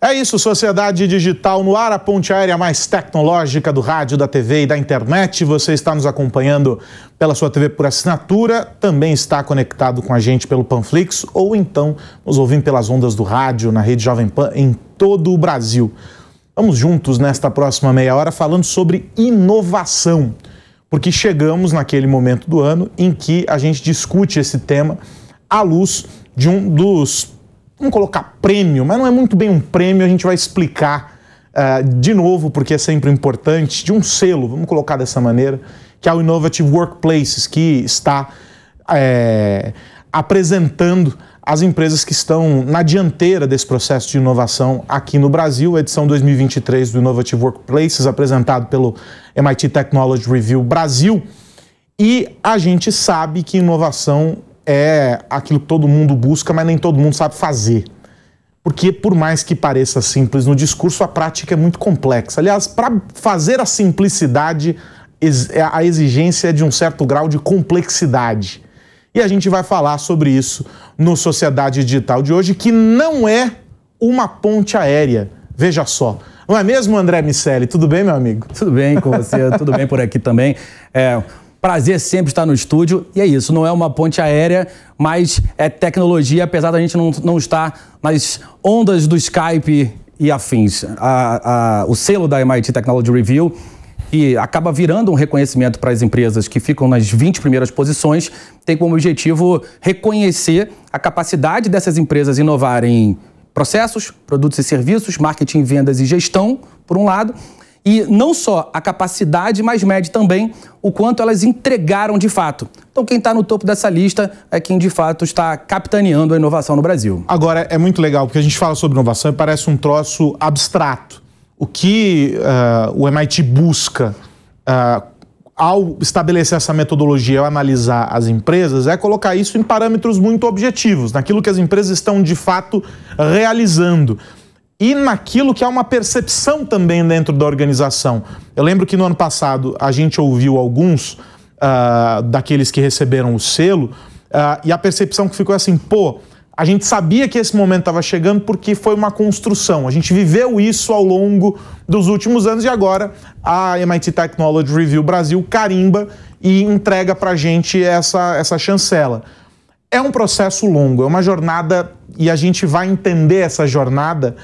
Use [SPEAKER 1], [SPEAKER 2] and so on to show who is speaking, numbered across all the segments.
[SPEAKER 1] É isso, Sociedade Digital no ar, a ponte aérea mais tecnológica do rádio, da TV e da internet. Você está nos acompanhando pela sua TV por assinatura, também está conectado com a gente pelo Panflix ou então nos ouvindo pelas ondas do rádio na rede Jovem Pan em todo o Brasil. Vamos juntos nesta próxima meia hora falando sobre inovação, porque chegamos naquele momento do ano em que a gente discute esse tema à luz de um dos... Vamos colocar prêmio, mas não é muito bem um prêmio, a gente vai explicar de novo, porque é sempre importante, de um selo, vamos colocar dessa maneira, que é o Innovative Workplaces, que está apresentando as empresas que estão na dianteira desse processo de inovação aqui no Brasil, a edição 2023 do Innovative Workplaces, apresentado pelo MIT Technology Review Brasil, e a gente sabe que inovação é aquilo que todo mundo busca, mas nem todo mundo sabe fazer. Porque, por mais que pareça simples no discurso, a prática é muito complexa. Aliás, para fazer a simplicidade, a exigência é de um certo grau de complexidade. E a gente vai falar sobre isso no Sociedade Digital de hoje, que não é uma ponte aérea. Veja só. Não é mesmo, André Miceli? Tudo bem, meu amigo?
[SPEAKER 2] Tudo bem com você, tudo bem por aqui também. Prazer sempre estar no estúdio, e é isso, não é uma ponte aérea, mas é tecnologia, apesar da gente não estar nas ondas do Skype e afins. O selo da MIT Technology Review, que acaba virando um reconhecimento para as empresas que ficam nas 20 primeiras posições, tem como objetivo reconhecer a capacidade dessas empresas inovarem processos, produtos e serviços, marketing, vendas e gestão, por um lado, e não só a capacidade, mas mede também o quanto elas entregaram de fato. Então, quem está no topo dessa lista é quem, de fato, está capitaneando a inovação no Brasil.
[SPEAKER 1] Agora, é muito legal, porque a gente fala sobre inovação e parece um troço abstrato. O que o MIT busca ao estabelecer essa metodologia, ao analisar as empresas, é colocar isso em parâmetros muito objetivos, naquilo que as empresas estão, de fato, realizando. E naquilo que é uma percepção também dentro da organização. Eu lembro que no ano passado a gente ouviu alguns daqueles que receberam o selo e a percepção que ficou assim, pô, a gente sabia que esse momento estava chegando porque foi uma construção. A gente viveu isso ao longo dos últimos anos e agora a MIT Technology Review Brasil carimba e entrega para a gente essa chancela. É um processo longo, é uma jornada e a gente vai entender essa jornada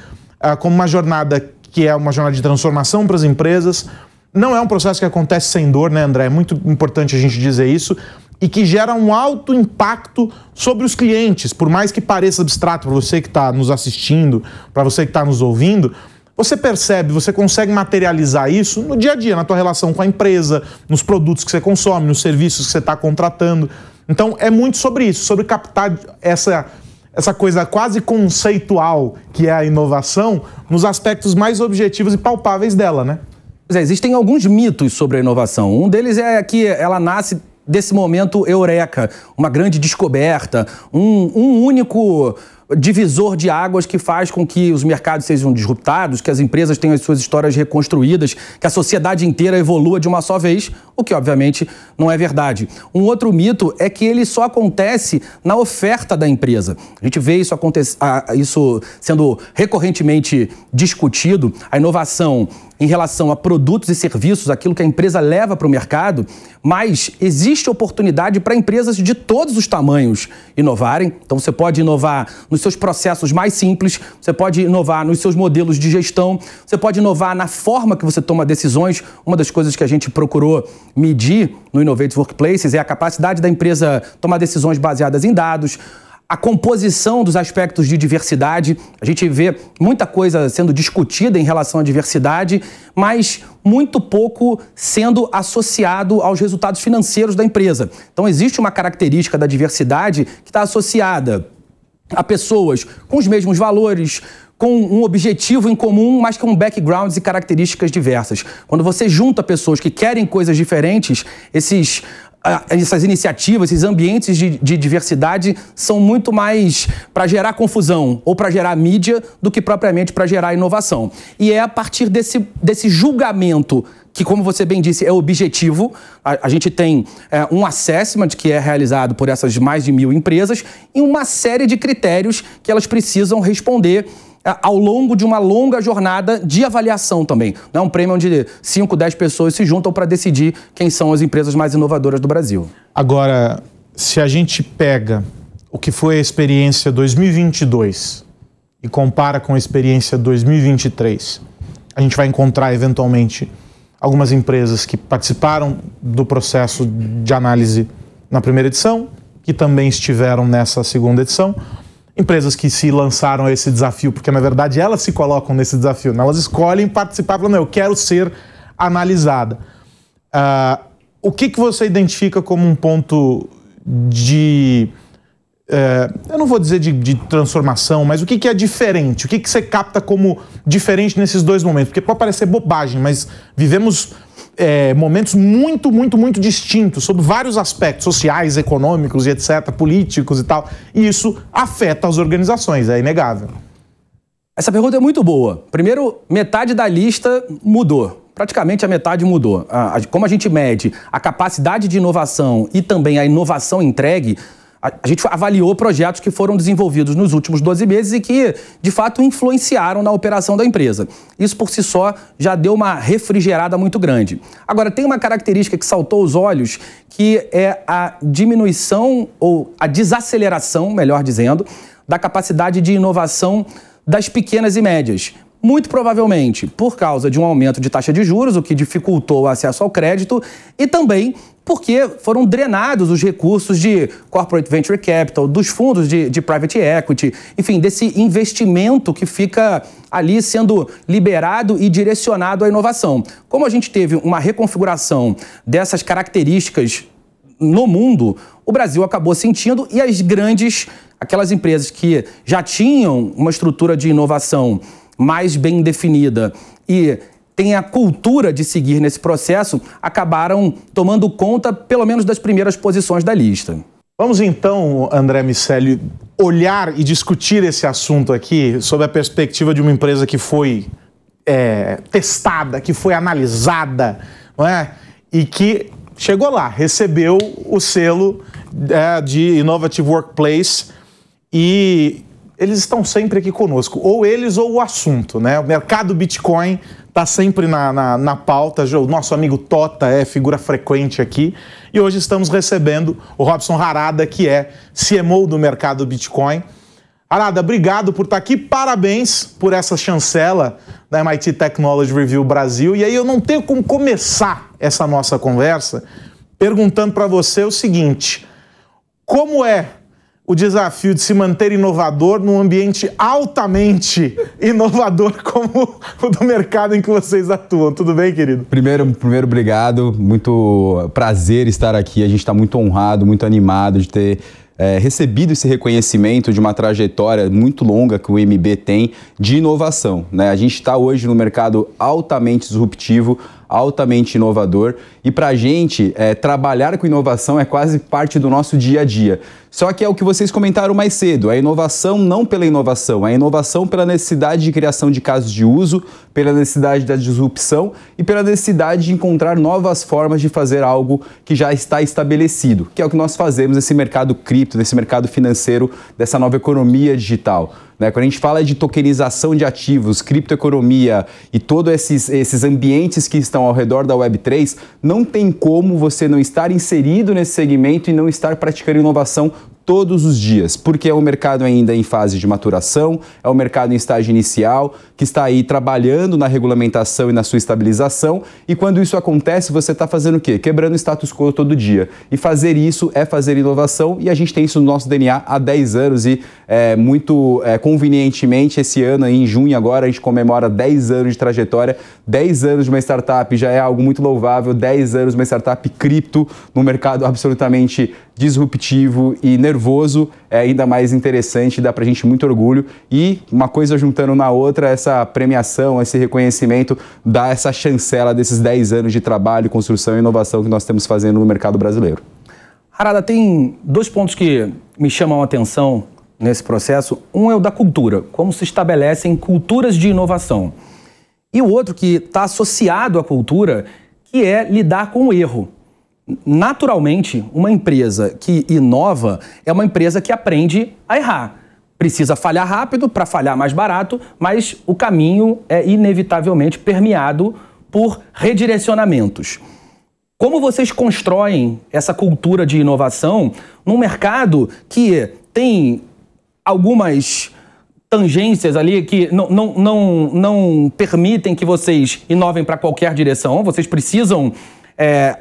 [SPEAKER 1] como uma jornada que é uma jornada de transformação para as empresas. Não é um processo que acontece sem dor, né, André? É muito importante a gente dizer isso. E que gera um alto impacto sobre os clientes. Por mais que pareça abstrato para você que está nos assistindo, para você que está nos ouvindo, você percebe, você consegue materializar isso no dia a dia, na tua relação com a empresa, nos produtos que você consome, nos serviços que você está contratando. Então, é muito sobre isso, sobre captar essa coisa quase conceitual que é a inovação nos aspectos mais objetivos e palpáveis dela, né?
[SPEAKER 2] Pois é, existem alguns mitos sobre a inovação. Um deles é que ela nasce desse momento eureka, uma grande descoberta, um único divisor de águas que faz com que os mercados sejam disruptados, que as empresas tenham as suas histórias reconstruídas, que a sociedade inteira evolua de uma só vez, o que obviamente não é verdade. Um outro mito é que ele só acontece na oferta da empresa. A gente vê isso sendo recorrentemente discutido, a inovação em relação a produtos e serviços, aquilo que a empresa leva para o mercado, mas existe oportunidade para empresas de todos os tamanhos inovarem. Então você pode inovar nos seus processos mais simples, você pode inovar nos seus modelos de gestão, você pode inovar na forma que você toma decisões. Uma das coisas que a gente procurou medir no Innovative Workplaces é a capacidade da empresa tomar decisões baseadas em dados, a composição dos aspectos de diversidade. A gente vê muita coisa sendo discutida em relação à diversidade, mas muito pouco sendo associado aos resultados financeiros da empresa. Então, existe uma característica da diversidade que está associada a pessoas com os mesmos valores, com um objetivo em comum, mas com backgrounds e características diversas. Quando você junta pessoas que querem coisas diferentes, essas iniciativas, esses ambientes de diversidade são muito mais para gerar confusão ou para gerar mídia do que propriamente para gerar inovação. E é a partir desse julgamento que, como você bem disse, é objetivo. A gente tem um assessment que é realizado por essas mais de 1000 empresas e uma série de critérios que elas precisam responder ao longo de uma longa jornada de avaliação também. Não é um prêmio onde 5, 10 pessoas se juntam para decidir quem são as empresas mais inovadoras do Brasil.
[SPEAKER 1] Agora, se a gente pega o que foi a experiência 2022 e compara com a experiência 2023, a gente vai encontrar eventualmente algumas empresas que participaram do processo de análise na primeira edição, que também estiveram nessa segunda edição, empresas que se lançaram a esse desafio, porque na verdade elas se colocam nesse desafio, elas escolhem participar, falando, eu quero ser analisada. O que você identifica como um ponto de... eu não vou dizer de transformação, mas o que é diferente? O que você capta como diferente nesses dois momentos? Porque pode parecer bobagem, mas vivemos momentos muito distintos sobre vários aspectos sociais, econômicos e etc., políticos e tal, e isso afeta as organizações, é inegável.
[SPEAKER 2] Essa pergunta é muito boa. Primeiro, metade da lista mudou. Praticamente a metade mudou. Como a gente mede a capacidade de inovação e também a inovação entregue, a gente avaliou projetos que foram desenvolvidos nos últimos 12 meses e que, de fato, influenciaram na operação da empresa. Isso, por si só, já deu uma refrigerada muito grande. Agora, tem uma característica que saltou aos olhos, que é a diminuição, ou a desaceleração, melhor dizendo, da capacidade de inovação das pequenas e médias. Muito provavelmente por causa de um aumento de taxa de juros, o que dificultou o acesso ao crédito, e também porque foram drenados os recursos de Corporate Venture Capital, dos fundos de Private Equity, enfim, desse investimento que fica ali sendo liberado e direcionado à inovação. Como a gente teve uma reconfiguração dessas características no mundo, o Brasil acabou sentindo, e as grandes, aquelas empresas que já tinham uma estrutura de inovação mais bem definida e tem a cultura de seguir nesse processo, acabaram tomando conta, pelo menos, das primeiras posições da lista.
[SPEAKER 1] Vamos então, André Miceli, olhar e discutir esse assunto aqui sob a perspectiva de uma empresa que foi testada, que foi analisada, não é? E que chegou lá, recebeu o selo de Innovative Workplace, e eles estão sempre aqui conosco, ou eles ou o assunto, né? O mercado Bitcoin está sempre na pauta, o nosso amigo Tota é figura frequente aqui, e hoje estamos recebendo o Robson Harada, que é CMO do mercado Bitcoin. Harada, obrigado por estar aqui, parabéns por essa chancela da MIT Technology Review Brasil, e aí eu não tenho como começar essa nossa conversa perguntando para você o seguinte: como é o desafio de se manter inovador num ambiente altamente inovador como o do mercado em que vocês atuam? Tudo bem, querido?
[SPEAKER 3] Primeiro, obrigado. Muito prazer estar aqui. A gente está muito honrado, muito animado de ter recebido esse reconhecimento de uma trajetória muito longa que o MB tem de inovação, né? A gente está hoje no mercado altamente disruptivo, altamente inovador, e para a gente trabalhar com inovação é quase parte do nosso dia a dia. Só que é o que vocês comentaram mais cedo, a inovação não pela inovação, a inovação pela necessidade de criação de casos de uso, pela necessidade da disrupção e pela necessidade de encontrar novas formas de fazer algo que já está estabelecido, que é o que nós fazemos nesse mercado cripto, nesse mercado financeiro, dessa nova economia digital. Quando a gente fala de tokenização de ativos, criptoeconomia e todos esses ambientes que estão ao redor da Web3, não tem como você não estar inserido nesse segmento e não estar praticando inovação todos os dias, porque é um mercado ainda em fase de maturação, é um mercado em estágio inicial, que está aí trabalhando na regulamentação e na sua estabilização, e quando isso acontece, você está fazendo o quê? Quebrando o status quo todo dia. E fazer isso é fazer inovação, e a gente tem isso no nosso DNA há 10 anos, e muito convenientemente, esse ano, em junho agora, a gente comemora 10 anos de trajetória, 10 anos de uma startup já é algo muito louvável, 10 anos de uma startup cripto, num mercado absolutamente disruptivo e nervoso, é ainda mais interessante, dá pra gente muito orgulho, e uma coisa juntando na outra, essa premiação, esse reconhecimento, dá essa chancela desses 10 anos de trabalho, construção e inovação que nós estamos fazendo no mercado brasileiro.
[SPEAKER 2] Harada, tem dois pontos que me chamam a atenção nesse processo. Um é o da cultura, como se estabelecem culturas de inovação. E o outro que está associado à cultura, que é lidar com o erro. Naturalmente, uma empresa que inova é uma empresa que aprende a errar. precisa falhar rápido para falhar mais barato, mas o caminho é inevitavelmente permeado por redirecionamentos. Como vocês constroem essa cultura de inovação num mercado que tem algumas tangências ali que não permitem que vocês inovem para qualquer direção? Vocês precisam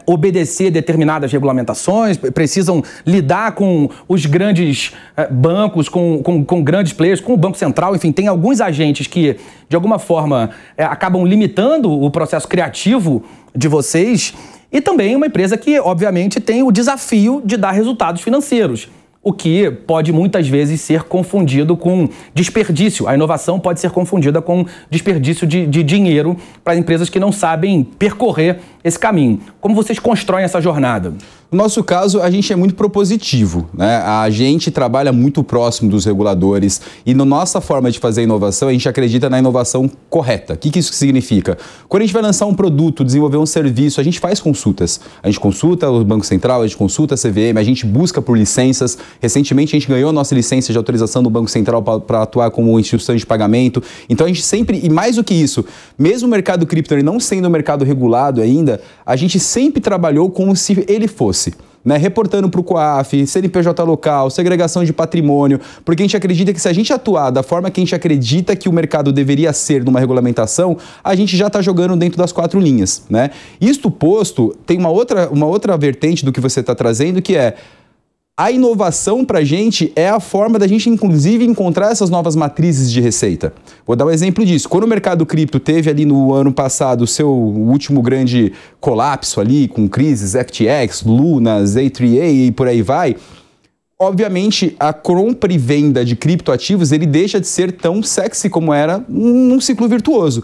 [SPEAKER 2] obedecer determinadas regulamentações, precisam lidar com os grandes bancos, com grandes players, com o Banco Central, enfim, tem alguns agentes que, de alguma forma, acabam limitando o processo criativo de vocês, e também uma empresa que, obviamente, tem o desafio de dar resultados financeiros, o que pode muitas vezes ser confundido com desperdício. A inovação pode ser confundida com desperdício de dinheiro para empresas que não sabem percorrer esse caminho. Como vocês constroem essa jornada?
[SPEAKER 3] No nosso caso, a gente é muito propositivo, né? A gente trabalha muito próximo dos reguladores e na nossa forma de fazer inovação, a gente acredita na inovação correta. O que isso significa? Quando a gente vai lançar um produto, desenvolver um serviço, a gente faz consultas. A gente consulta o Banco Central, a gente consulta a CVM, a gente busca por licenças. Recentemente, a gente ganhou a nossa licença de autorização do Banco Central para atuar como instituição de pagamento. Então, a gente sempre, e mais do que isso, mesmo o mercado cripto não sendo um mercado regulado ainda, a gente sempre trabalhou como se ele fosse. Né, reportando para o COAF, CNPJ local, segregação de patrimônio, porque a gente acredita que se a gente atuar da forma que a gente acredita que o mercado deveria ser numa regulamentação, a gente já está jogando dentro das 4 linhas. Né? Isto posto, tem uma outra vertente do que você está trazendo, que é a inovação para a gente é a forma da gente, inclusive, encontrar essas novas matrizes de receita. Vou dar um exemplo disso. Quando o mercado cripto teve ali no ano passado o seu último grande colapso ali, com crises FTX, Luna, Z3A e por aí vai, obviamente a compra e venda de criptoativos ele deixa de ser tão sexy como era num ciclo virtuoso.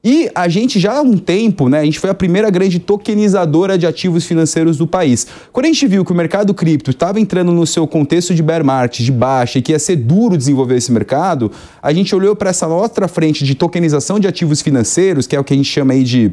[SPEAKER 3] E a gente já há um tempo, né, a gente foi a primeira grande tokenizadora de ativos financeiros do país. Quando a gente viu que o mercado cripto estava entrando no seu contexto de bear market, de baixa, e que ia ser duro desenvolver esse mercado, a gente olhou para essa outra frente de tokenização de ativos financeiros, que é o que a gente chama aí de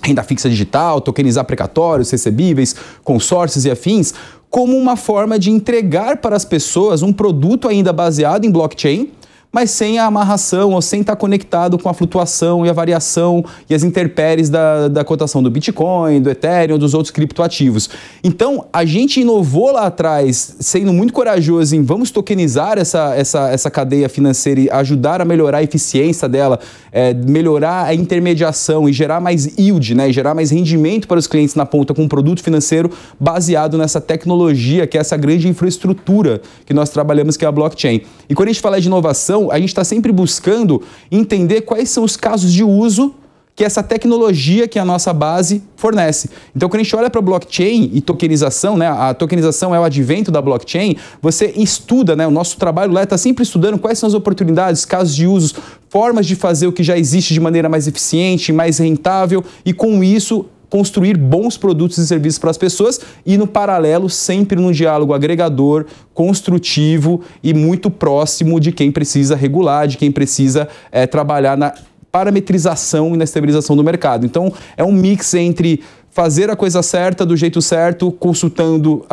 [SPEAKER 3] renda fixa digital, tokenizar precatórios, recebíveis, consórcios e afins, como uma forma de entregar para as pessoas um produto ainda baseado em blockchain, mas sem a amarração ou sem estar conectado com a flutuação e a variação e as intempéries da cotação do Bitcoin, do Ethereum, dos outros criptoativos. Então, a gente inovou lá atrás, sendo muito corajoso em vamos tokenizar essa cadeia financeira e ajudar a melhorar a eficiência dela, melhorar a intermediação e gerar mais yield, né, e gerar mais rendimento para os clientes na ponta com um produto financeiro baseado nessa tecnologia, que é essa grande infraestrutura que nós trabalhamos, que é a blockchain. E quando a gente fala de inovação, a gente está sempre buscando entender quais são os casos de uso que essa tecnologia que a nossa base fornece. Então, quando a gente olha para blockchain e tokenização, né, a tokenização é o advento da blockchain, você estuda, né, o nosso trabalho lá está sempre estudando quais são as oportunidades, casos de uso, formas de fazer o que já existe de maneira mais eficiente, mais rentável e, com isso, construir bons produtos e serviços para as pessoas e, no paralelo, sempre num diálogo agregador, construtivo e muito próximo de quem precisa regular, de quem precisa trabalhar na parametrização e na estabilização do mercado. Então, é um mix entre fazer a coisa certa, do jeito certo, consultando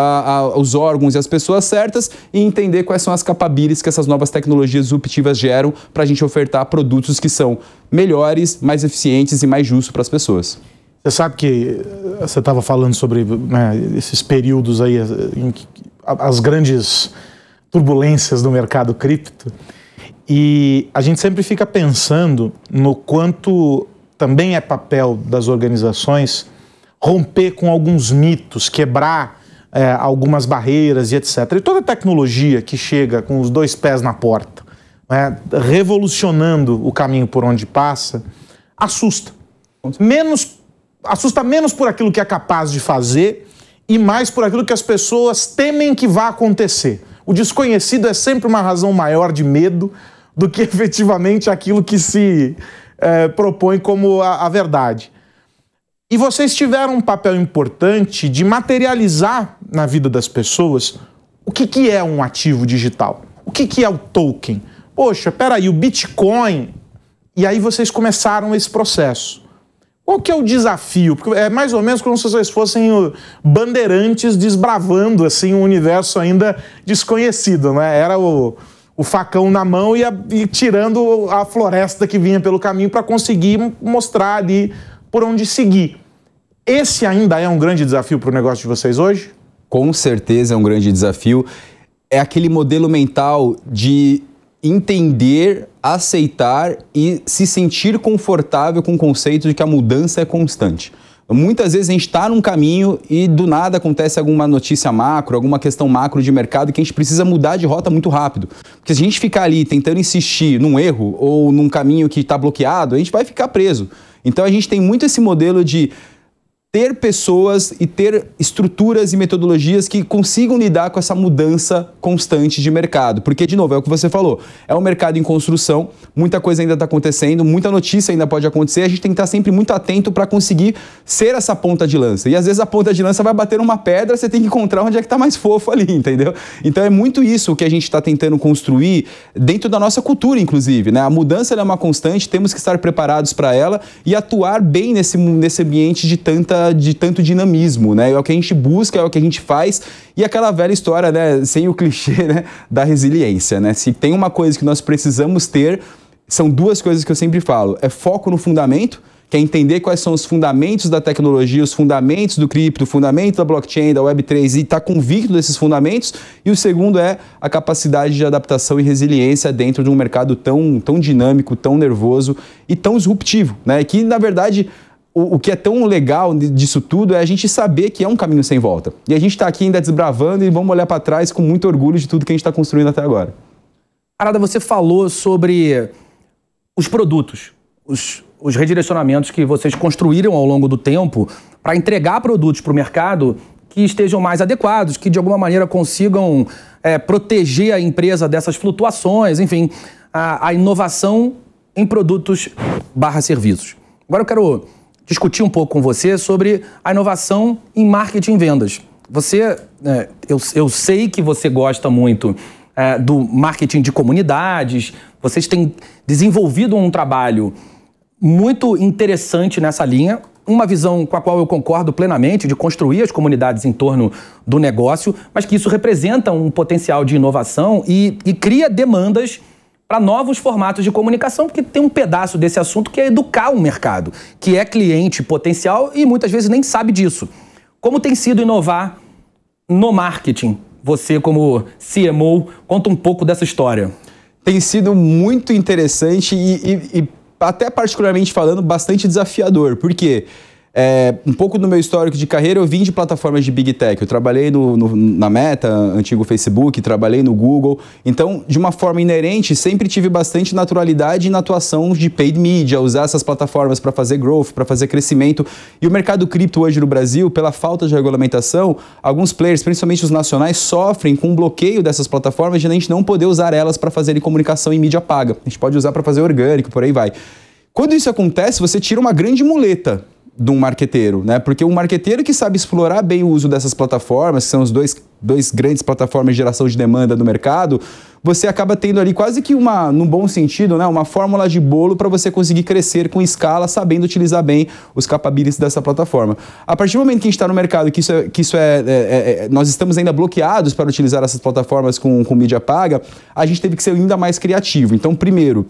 [SPEAKER 3] os órgãos e as pessoas certas e entender quais são as capabilities que essas novas tecnologias disruptivas geram para a gente ofertar produtos que são melhores, mais eficientes e mais justos para as pessoas.
[SPEAKER 1] Você sabe que você estava falando sobre, né, esses períodos aí, as grandes turbulências do mercado cripto, e a gente sempre fica pensando no quanto também é papel das organizações romper com alguns mitos, quebrar algumas barreiras e etc. E toda tecnologia que chega com os 2 pés na porta, né, revolucionando o caminho por onde passa, assusta. Assusta menos por aquilo que é capaz de fazer e mais por aquilo que as pessoas temem que vá acontecer. O desconhecido é sempre uma razão maior de medo do que efetivamente aquilo que se propõe como a verdade. E vocês tiveram um papel importante de materializar na vida das pessoas o que é um ativo digital, o que é o token. Poxa, peraí, o Bitcoin... E aí vocês começaram esse processo. Qual que é o desafio? Porque é mais ou menos como se vocês fossem bandeirantes desbravando assim, um universo ainda desconhecido, né? Era o o facão na mão e tirando a floresta que vinha pelo caminho para conseguir mostrar ali por onde seguir. Esse ainda é um grande desafio para o negócio de vocês hoje?
[SPEAKER 3] Com certeza é um grande desafio. É aquele modelo mental de entender, aceitar e se sentir confortável com o conceito de que a mudança é constante. Muitas vezes a gente está num caminho e do nada acontece alguma notícia macro, alguma questão macro de mercado que a gente precisa mudar de rota muito rápido. Porque se a gente ficar ali tentando insistir num erro ou num caminho que está bloqueado, a gente vai ficar preso. Então a gente tem muito esse modelo de ter pessoas e ter estruturas e metodologias que consigam lidar com essa mudança constante de mercado. Porque, de novo, é o que você falou, é um mercado em construção, muita coisa ainda está acontecendo, muita notícia ainda pode acontecer, a gente tem que estar sempre muito atento para conseguir ser essa ponta de lança. E às vezes a ponta de lança vai bater numa pedra, você tem que encontrar onde é que está mais fofo ali, entendeu? Então é muito isso que a gente está tentando construir dentro da nossa cultura, inclusive, né? A mudança ela é uma constante, temos que estar preparados para ela e atuar bem nesse ambiente de tanto dinamismo, né? É o que a gente busca, é o que a gente faz e aquela velha história, né? Sem o clichê, né? Da resiliência, né? Se tem uma coisa que nós precisamos ter, são duas coisas que eu sempre falo. É foco no fundamento, que é entender quais são os fundamentos da tecnologia, os fundamentos do cripto, o fundamento da blockchain, da Web3 e estar convicto desses fundamentos. E o segundo é a capacidade de adaptação e resiliência dentro de um mercado tão dinâmico, tão nervoso e tão disruptivo, né? Que, na verdade, o que é tão legal disso tudo é a gente saber que é um caminho sem volta. E a gente está aqui ainda desbravando e vamos olhar para trás com muito orgulho de tudo que a gente está construindo até agora.
[SPEAKER 2] Arada, você falou sobre os produtos, os redirecionamentos que vocês construíram ao longo do tempo para entregar produtos para o mercado que estejam mais adequados, que de alguma maneira consigam proteger a empresa dessas flutuações, enfim, a inovação em produtos / serviços. Agora eu quero discutir um pouco com você sobre a inovação em marketing e vendas. Eu sei que você gosta muito do marketing de comunidades, vocês têm desenvolvido um trabalho muito interessante nessa linha, uma visão com a qual eu concordo plenamente de construir as comunidades em torno do negócio, mas que isso representa um potencial de inovação e cria demandas para novos formatos de comunicação, porque tem um pedaço desse assunto que é educar o mercado, que é cliente potencial e muitas vezes nem sabe disso. Como tem sido inovar no marketing? Você, como CMO, conta um pouco dessa história.
[SPEAKER 3] Tem sido muito interessante e até particularmente falando, bastante desafiador. Por quê? Um pouco do meu histórico de carreira, eu vim de plataformas de Big Tech. Eu trabalhei na Meta, antigo Facebook, trabalhei no Google. Então, de uma forma inerente, sempre tive bastante naturalidade na atuação de paid media, usar essas plataformas para fazer growth, para fazer crescimento. E o mercado cripto hoje no Brasil, pela falta de regulamentação, alguns players, principalmente os nacionais, sofrem com o bloqueio dessas plataformas de a gente não poder usar elas para fazer comunicação em mídia paga. A gente pode usar para fazer orgânico, por aí vai. Quando isso acontece, você tira uma grande muleta de um marqueteiro, né? Porque um marqueteiro que sabe explorar bem o uso dessas plataformas, que são os dois grandes plataformas de geração de demanda do mercado, você acaba tendo ali quase que num bom sentido, né? Uma fórmula de bolo para você conseguir crescer com escala, sabendo utilizar bem os capabilities dessa plataforma. A partir do momento que a gente está no mercado, nós estamos ainda bloqueados para utilizar essas plataformas com mídia paga, a gente teve que ser ainda mais criativo. Então, primeiro,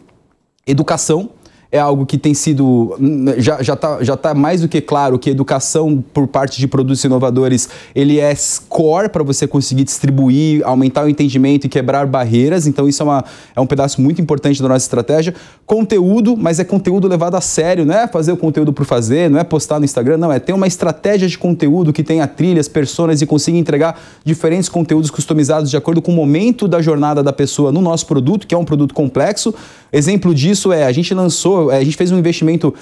[SPEAKER 3] educação. É algo que tem sido, já tá mais do que claro que educação por parte de produtos inovadores, ele é core para você conseguir distribuir, aumentar o entendimento e quebrar barreiras. Então isso é um pedaço muito importante da nossa estratégia. Conteúdo, mas é conteúdo levado a sério, não é fazer o conteúdo por fazer, não é postar no Instagram, não, é ter uma estratégia de conteúdo que tenha trilhas, personas e consiga entregar diferentes conteúdos customizados de acordo com o momento da jornada da pessoa no nosso produto, que é um produto complexo. Exemplo disso a gente fez um investimento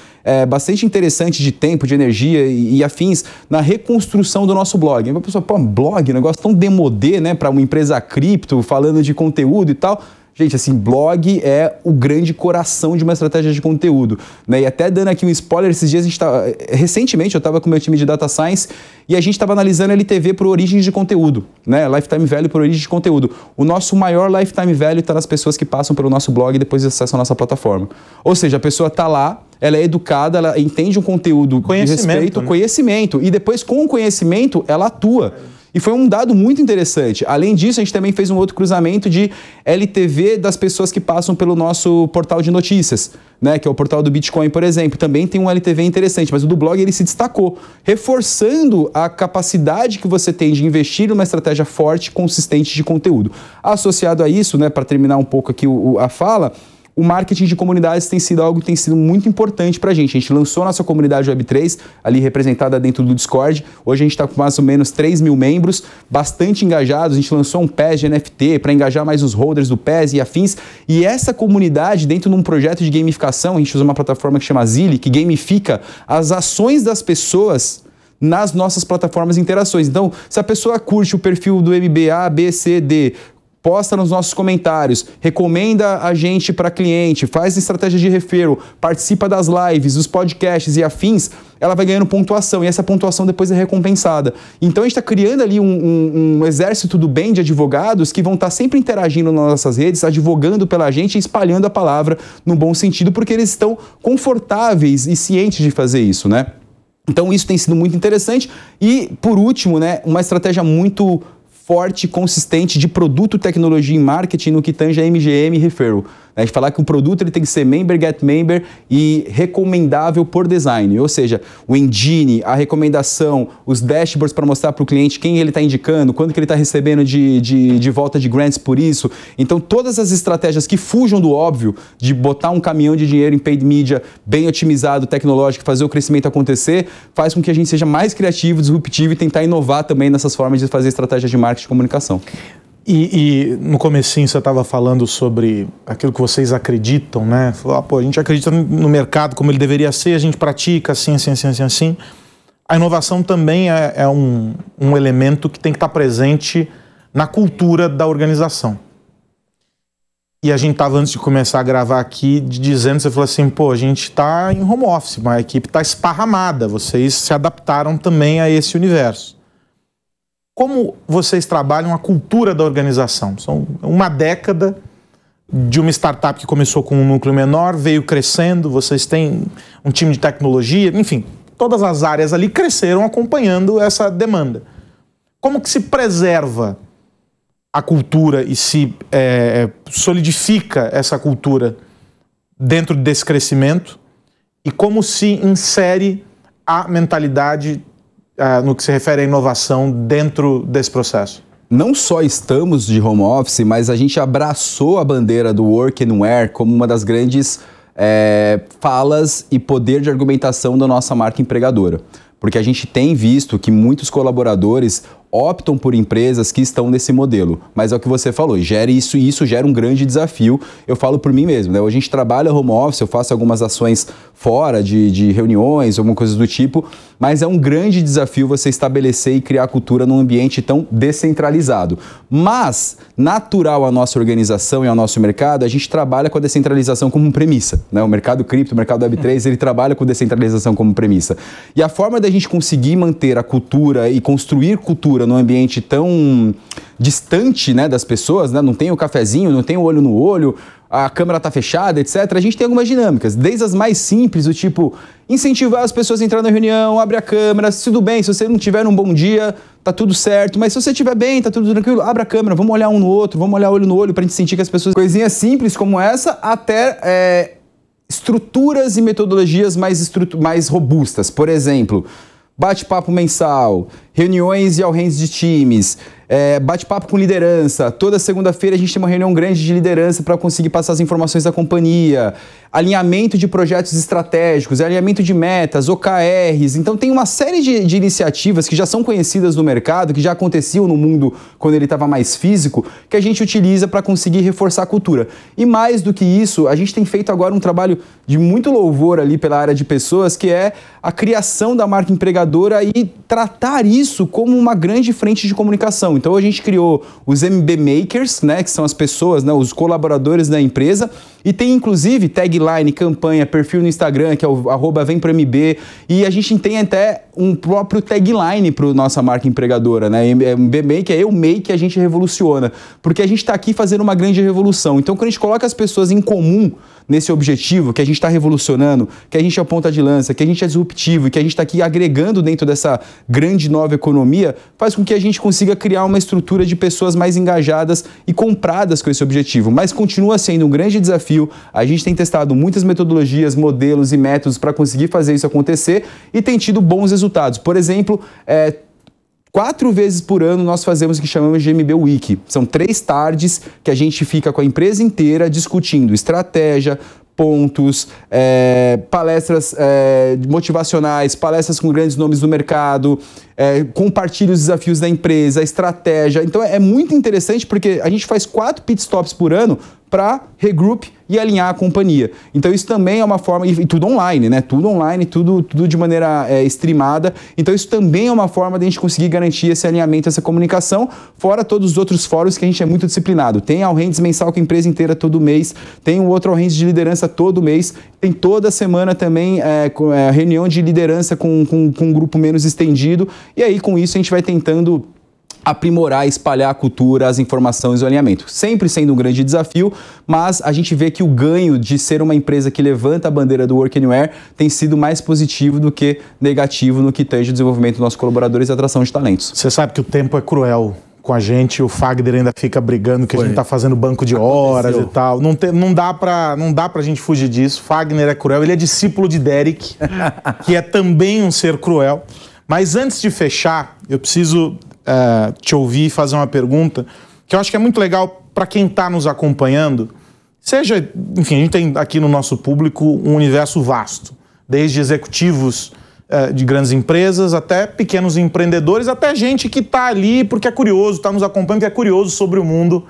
[SPEAKER 3] bastante interessante de tempo, de energia e afins na reconstrução do nosso blog. Aí a pessoa, blog, negócio tão demodê, né, para uma empresa cripto, falando de conteúdo e tal. Gente, assim, blog é o grande coração de uma estratégia de conteúdo, né? E até dando aqui um spoiler, esses dias recentemente eu estava com o meu time de Data Science e a gente estava analisando LTV por origens de conteúdo, né? Lifetime Value por origem de conteúdo. O nosso maior Lifetime Value está nas pessoas que passam pelo nosso blog e depois acessam a nossa plataforma. Ou seja, a pessoa está lá, ela é educada, ela entende um conteúdo de respeito, conhecimento. E depois, com o conhecimento, ela atua. E foi um dado muito interessante. Além disso, a gente também fez um outro cruzamento de LTV das pessoas que passam pelo nosso portal de notícias, né, que é o portal do Bitcoin, por exemplo. Também tem um LTV interessante, mas o do blog ele se destacou, reforçando a capacidade que você tem de investir numa estratégia forte, consistente de conteúdo. Associado a isso, né, para terminar um pouco aqui a fala, o marketing de comunidades tem sido algo que tem sido muito importante para a gente. A gente lançou a nossa comunidade Web3, ali representada dentro do Discord. Hoje a gente está com mais ou menos 3 mil membros, bastante engajados. A gente lançou um PES de NFT para engajar mais os holders do PES e afins. E essa comunidade, dentro de um projeto de gamificação, a gente usa uma plataforma que chama Zilli, que gamifica as ações das pessoas nas nossas plataformas de interações. Então, se a pessoa curte o perfil do MB A, B, C, D, posta nos nossos comentários, recomenda a gente para cliente, faz estratégia de referral, participa das lives, dos podcasts e afins, ela vai ganhando pontuação e essa pontuação depois é recompensada. Então a gente está criando ali um exército do bem de advogados que vão estar sempre interagindo nas nossas redes, advogando pela gente e espalhando a palavra no bom sentido, porque eles estão confortáveis e cientes de fazer isso, né? Então isso tem sido muito interessante. E, por último, né, uma estratégia muito forte, consistente de produto, tecnologia e marketing no que tange a MGM e Referral. A gente falar que um produto ele tem que ser member, get member e recomendável por design. Ou seja, o engine, a recomendação, os dashboards para mostrar para o cliente quem ele está indicando, quanto que ele está recebendo de volta de grants por isso. Então, todas as estratégias que fujam do óbvio de botar um caminhão de dinheiro em paid media bem otimizado, tecnológico, fazer o crescimento acontecer, faz com que a gente seja mais criativo, disruptivo e tentar inovar também nessas formas de fazer estratégias de marketing e comunicação.
[SPEAKER 1] E no comecinho você estava falando sobre aquilo que vocês acreditam, né? Falou, pô, a gente acredita no mercado como ele deveria ser, a gente pratica assim. A inovação também é um elemento que tem que estar presente na cultura da organização. E a gente estava, antes de começar a gravar aqui, dizendo, você falou assim, pô, a gente está em home office, mas a equipe está esparramada, vocês se adaptaram também a esse universo. Como vocês trabalham a cultura da organização? São uma década de uma startup que começou com um núcleo menor, veio crescendo, vocês têm um time de tecnologia, enfim, todas as áreas ali cresceram acompanhando essa demanda. Como que se preserva a cultura e se solidifica essa cultura dentro desse crescimento? E como se insere a mentalidade no que se refere à inovação dentro desse processo?
[SPEAKER 3] Não só estamos de home office, mas a gente abraçou a bandeira do work anywhere como uma das grandes falas e poder de argumentação da nossa marca empregadora. Porque a gente tem visto que muitos colaboradores optam por empresas que estão nesse modelo. Mas é o que você falou, isso gera um grande desafio. Eu falo por mim mesmo, né? Hoje a gente trabalha home office, eu faço algumas ações fora de reuniões, alguma coisa do tipo, mas é um grande desafio você estabelecer e criar cultura num ambiente tão descentralizado. Mas, natural à nossa organização e ao nosso mercado, a gente trabalha com a descentralização como premissa, né? O mercado cripto, o mercado Web3, ele trabalha com descentralização como premissa. E a forma da gente conseguir manter a cultura e construir cultura num ambiente tão distante, né, das pessoas, né? Não tem o cafezinho, não tem o olho no olho, a câmera tá fechada, etc. A gente tem algumas dinâmicas, desde as mais simples, do tipo incentivar as pessoas a entrar na reunião, abre a câmera, se tudo bem, se você não tiver um bom dia, tá tudo certo, mas se você estiver bem, tá tudo tranquilo, abre a câmera, vamos olhar um no outro, vamos olhar olho no olho pra gente sentir que as pessoas... Coisinhas simples como essa, até estruturas e metodologias mais robustas. Por exemplo, bate-papo mensal, reuniões e all-hands de times, bate-papo com liderança. Toda segunda-feira a gente tem uma reunião grande de liderança para conseguir passar as informações da companhia, alinhamento de projetos estratégicos, alinhamento de metas, OKRs. Então tem uma série de iniciativas que já são conhecidas no mercado, que já aconteciam no mundo quando ele estava mais físico, que a gente utiliza para conseguir reforçar a cultura. E mais do que isso, a gente tem feito agora um trabalho de muito louvor ali pela área de pessoas, que é a criação da marca empregadora e tratar isso como uma grande frente de comunicação. Então a gente criou os MB Makers, né, que são as pessoas, né, os colaboradores da empresa, E tem, inclusive, tagline, campanha, perfil no Instagram, que é o @vempromb. E a gente tem até um próprio tagline para nossa marca empregadora, né? MB Make é eu Make, a gente revoluciona. Porque a gente está aqui fazendo uma grande revolução. Então, quando a gente coloca as pessoas em comum nesse objetivo, que a gente está revolucionando, que a gente é ponta de lança, que a gente é disruptivo e que a gente está aqui agregando dentro dessa grande nova economia, faz com que a gente consiga criar uma estrutura de pessoas mais engajadas e compradas com esse objetivo. Mas continua sendo um grande desafio. A gente tem testado muitas metodologias, modelos e métodos para conseguir fazer isso acontecer e tem tido bons resultados. Por exemplo, 4 vezes por ano nós fazemos o que chamamos de MB Week. São 3 tardes que a gente fica com a empresa inteira discutindo estratégia, pontos, palestras motivacionais, palestras com grandes nomes do mercado, compartilha os desafios da empresa, estratégia. Então é muito interessante porque a gente faz 4 pit stops por ano para regroup e alinhar a companhia. Então isso também é uma forma, e tudo online, né? Tudo online, tudo de maneira streamada. Então isso também é uma forma de a gente conseguir garantir esse alinhamento, essa comunicação, fora todos os outros fóruns que a gente é muito disciplinado. Tem a All-Hands mensal com a empresa inteira todo mês, tem um outro All-Hands de liderança todo mês, tem toda semana também reunião de liderança com um grupo menos estendido, e aí com isso a gente vai tentando aprimorar, espalhar a cultura, as informações e o alinhamento. Sempre sendo um grande desafio, mas a gente vê que o ganho de ser uma empresa que levanta a bandeira do Work Anywhere tem sido mais positivo do que negativo no que tange o desenvolvimento dos nossos colaboradores e atração de talentos.
[SPEAKER 1] Você sabe que o tempo é cruel com a gente, o Fagner ainda fica brigando que a gente está fazendo banco de horas e tal. Não dá pra gente fugir disso. Fagner é cruel, ele é discípulo de Derek, que é também um ser cruel. Mas antes de fechar, eu preciso te ouvir e fazer uma pergunta que eu acho que é muito legal para quem está nos acompanhando. Enfim, a gente tem aqui no nosso público um universo vasto, desde executivos de grandes empresas até pequenos empreendedores, até gente que está ali porque é curioso, está nos acompanhando, que é curioso sobre o mundo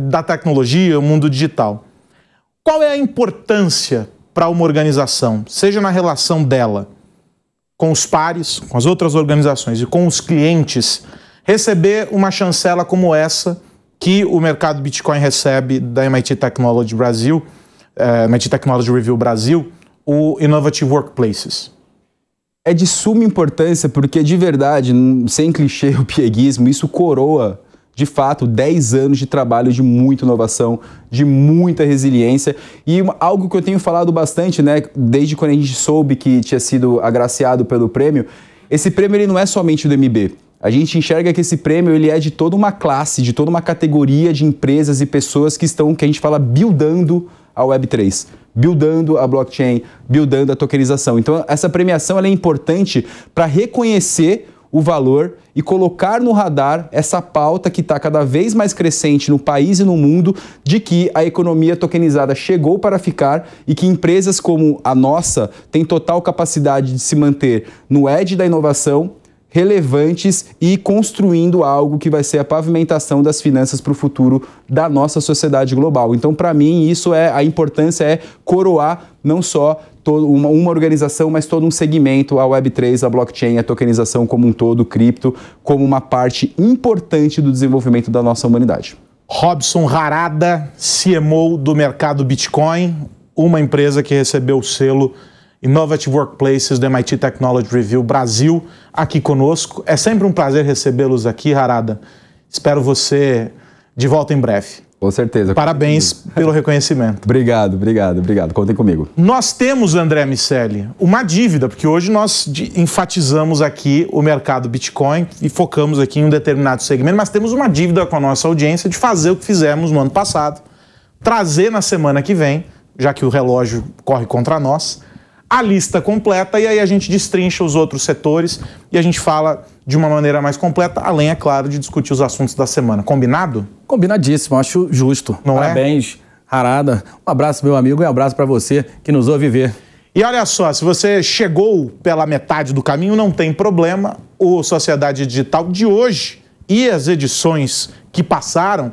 [SPEAKER 1] da tecnologia, o mundo digital. Qual é a importância para uma organização, seja na relação dela com os pares, com as outras organizações e com os clientes, receber uma chancela como essa que o mercado Bitcoin recebe da MIT Technology Brasil, MIT Technology Review Brasil, o Innovative Workplaces?
[SPEAKER 3] É de suma importância porque, de verdade, sem clichê ou pieguismo, isso coroa, de fato, 10 anos de trabalho de muita inovação, de muita resiliência e algo que eu tenho falado bastante, né, desde quando a gente soube que tinha sido agraciado pelo prêmio. Esse prêmio ele não é somente do MB. A gente enxerga que esse prêmio ele é de toda uma classe, de toda uma categoria de empresas e pessoas que estão, que a gente fala, buildando a Web3, buildando a blockchain, buildando a tokenização. Então, essa premiação ela é importante para reconhecer o valor e colocar no radar essa pauta que está cada vez mais crescente no país e no mundo de que a economia tokenizada chegou para ficar e que empresas como a nossa têm total capacidade de se manter no edge da inovação, relevantes e construindo algo que vai ser a pavimentação das finanças para o futuro da nossa sociedade global. Então, para mim, isso a importância é coroar não só uma organização, mas todo um segmento, a Web3, a blockchain, a tokenização como um todo, o cripto, como uma parte importante do desenvolvimento da nossa humanidade.
[SPEAKER 1] Robson Harada, CMO do mercado Bitcoin, uma empresa que recebeu o selo Innovative Workplaces do MIT Technology Review Brasil, aqui conosco. É sempre um prazer recebê-los aqui, Harada. Espero você de volta em breve.
[SPEAKER 3] Com certeza.
[SPEAKER 1] Parabéns pelo reconhecimento.
[SPEAKER 3] Obrigado. Contem comigo.
[SPEAKER 1] Nós temos, André Miceli, uma dívida, porque hoje nós enfatizamos aqui o mercado Bitcoin e focamos aqui em um determinado segmento, mas temos uma dívida com a nossa audiência de fazer o que fizemos no ano passado, trazer na semana que vem, já que o relógio corre contra nós, a lista completa e aí a gente destrincha os outros setores e a gente fala de uma maneira mais completa, além, é claro, de discutir os assuntos da semana. Combinado?
[SPEAKER 2] Combinadíssimo, acho justo.
[SPEAKER 1] Não
[SPEAKER 2] Parabéns, Harada. Um abraço, meu amigo, e um abraço para você que nos ouve ver.
[SPEAKER 1] E olha só, se você chegou pela metade do caminho, não tem problema. O Sociedade Digital de hoje e as edições que passaram,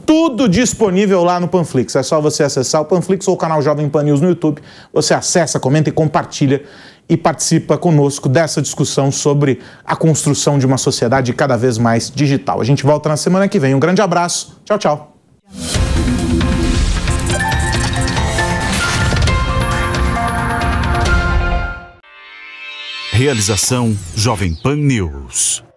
[SPEAKER 1] tudo disponível lá no Panflix. É só você acessar o Panflix ou o canal Jovem Pan News no YouTube. Você acessa, comenta e compartilha e participa conosco dessa discussão sobre a construção de uma sociedade cada vez mais digital. A gente volta na semana que vem. Um grande abraço. Tchau, tchau.
[SPEAKER 4] Realização Jovem Pan News.